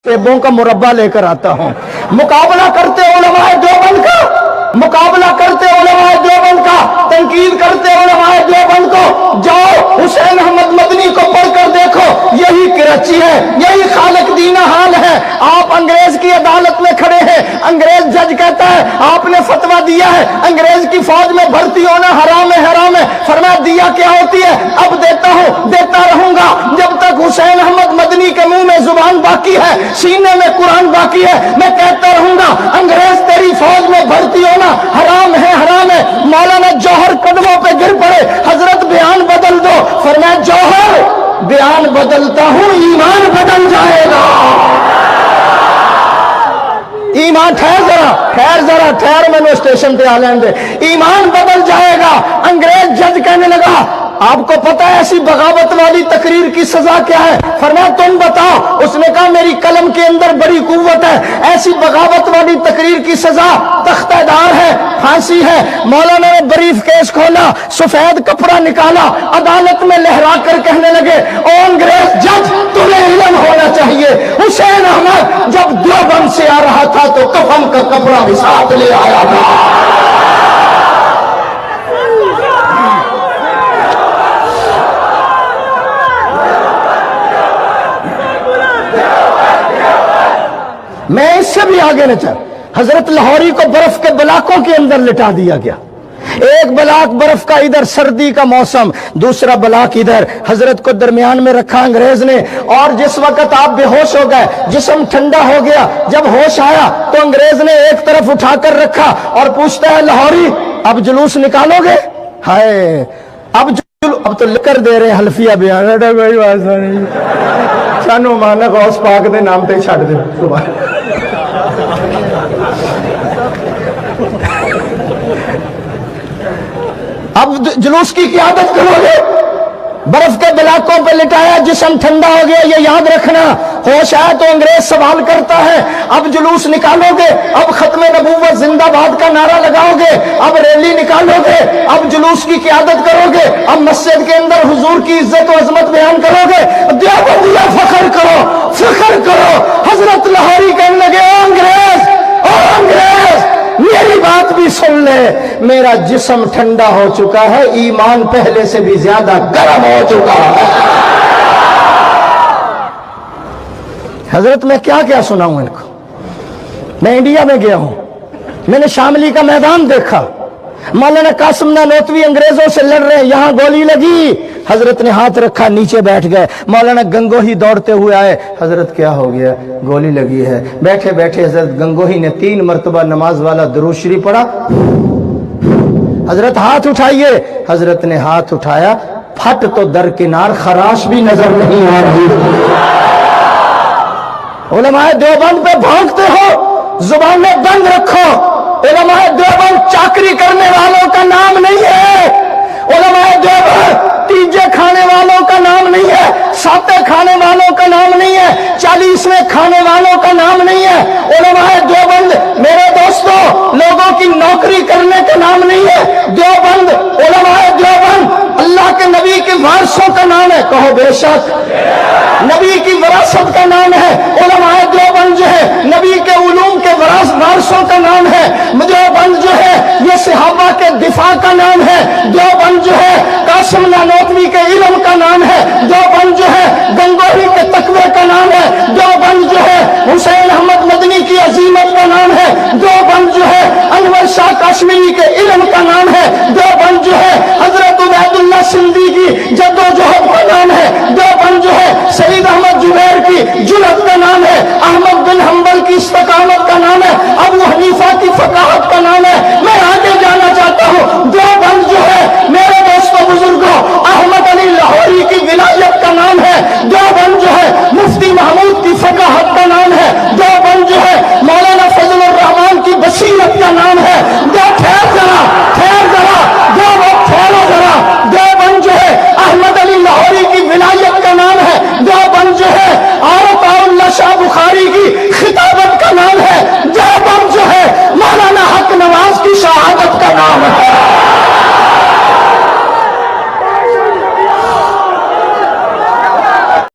सेबों का मुरब्बा लेकर आता हूं। मुकाबला करते उलमाए देवबंद का, मुकाबला करते उलमाए देवबंद का, तनकीद करते उलमाए देवबंद को। जाओ हुसैन अहमद मदनी को पढ़कर देखो, यही कराची है, यही खालिक दीना हाल है। आप अंग्रेज की अदालत में खड़े हैं, अंग्रेज जज कहता है आपने फतवा दिया है अंग्रेज की फौज में भर्ती होना हराम है, हराम है। फरमाया दिया क्या होती है, अब देता हूं, देता रहूंगा जब तक हुसैन अहमद मदनी के मुंह में जुबान बाकी है, सीने में कुरान बाकी है। मैं कहता रहूंगा अंग्रेज तेरी फौज में भर्ती होना हराम है, हराम है। मौलाना जौहर कदमों पे गिर पड़े, हजरत बयान बदल दो। फरमाया जौहर बयान बदलता हूं, ईमान बदल जाएगा। ईमान ठहर जरा मैंने स्टेशन पे आ लेंगे, ईमान बदल जाएगा। अंग्रेज जज कहने लगा आपको पता है ऐसी बगावत वाली तकरीर की सजा क्या है? फरमाया तुम बताओ। उसने कहा मेरी कलम के अंदर बड़ी कुव्वत है, ऐसी बगावत वाली तकरीर की सजा तख्तेदार है, फांसी है। मौलाना ने ब्रीफ केस खोला, सफेद कपड़ा निकाला, अदालत में लहरा कर कहने लगे ओ अंग्रेज जज तुम्हें इल्म होना चाहिए, हुसैन अहमद जब देवबंद से आ रहा था तो कफन का कपड़ा भी साथ ले आया था। मैं इससे भी आगे न चल, हजरत लाहौरी को बर्फ के बलाकों के अंदर लिटा दिया गया। एक बलाक बर्फ का इधर, सर्दी का मौसम, दूसरा बलाक इधर, हजरत को दरमियान में रखा अंग्रेज ने। और जिस वक्त आप बेहोश हो गए, जिस्म ठंडा हो गया, जब होश आया तो अंग्रेज ने एक तरफ उठाकर रखा और पूछता है लाहौरी अब जुलूस निकालोगे? हाय अब तो लिकर दे रहे हल्फिया बयान, सानू माना गौस पाक दे नाम पे छड़ दे। अब जुलूस की क़यादत करोगे? बर्फ के बिलाकों पे लिटाया, जिस्म ठंडा हो गया, ये याद रखना। होश आया तो अंग्रेज सवाल करता है अब जुलूस निकालोगे? अब खत्म नबूवत जिंदाबाद का नारा लगाओगे? अब रैली निकालोगे? अब जुलूस की क़यादत करोगे? अब मस्जिद के अंदर हुजूर की इज्जत और अजमत बयान करोगे? देवबंदिया फख्र करो, फख्र करो। हजरत लाहौरी कहने लगे ओ अंग्रेज मेरी बात भी सुन ले, मेरा जिस्म ठंडा हो चुका है, ईमान पहले से भी ज्यादा गर्म हो चुका है। हजरत मैं क्या क्या सुनाऊं इनको। मैं इंडिया में गया हूं, मैंने शामली का मैदान देखा, मौलाना कासिम नानोतवी अंग्रेजों से लड़ रहे हैं, यहां गोली लगी, हजरत ने हाथ रखा, नीचे बैठ गए। मौलाना गंगोही दौड़ते हुए आए, हजरत क्या हो गया? गोली लगी है। बैठे बैठे हजरत गंगोही ने 3 मरतबा नमाज वाला दुरूद शरीफ पढ़ा। हजरत हाथ उठाइए, हजरत ने हाथ उठाया, फट तो दरकिनार खराश भी नजर नहीं आ रही। उलमाए देवबंद पे भौंकते हो, जुबानें बंद रखो। उलमाए देवबंद चाकरी करने वालों का नाम नहीं है, उलमाए देवबंद तीजे खाने वालों का नाम नहीं है, साते खाने वालों का नाम नहीं है, 40वें खाने वालों का नाम नहीं है। उलमाए देवबंद मेरे दोस्तों लोगों की नौकरी करने का नाम नहीं है। देवबंद, उलमाए देवबंद अल्लाह के नबी के वारसों का नाम है, कहो बेशक, नबी की विरासत का नाम है। उलमाए देवबंद जो है नबी के उलूम के वारसों का नाम है। देवबंद जो है ये सहाबा के दिफा का नाम है। देवबंद जो है कासिम नानोतवी के इल्म का नाम है। देवबंद जो है गंगोही के तकवे का नाम है। देवबंद जो है हुसैन अहमद मदनी की अजीमत का नाम है। देवबंद जो है अनवर शाह कश्मीरी के इल्म का नाम है। देवबंद जो है हजरत उबैदुल्लाह सिंधी की जद्दोजहद का नाम है।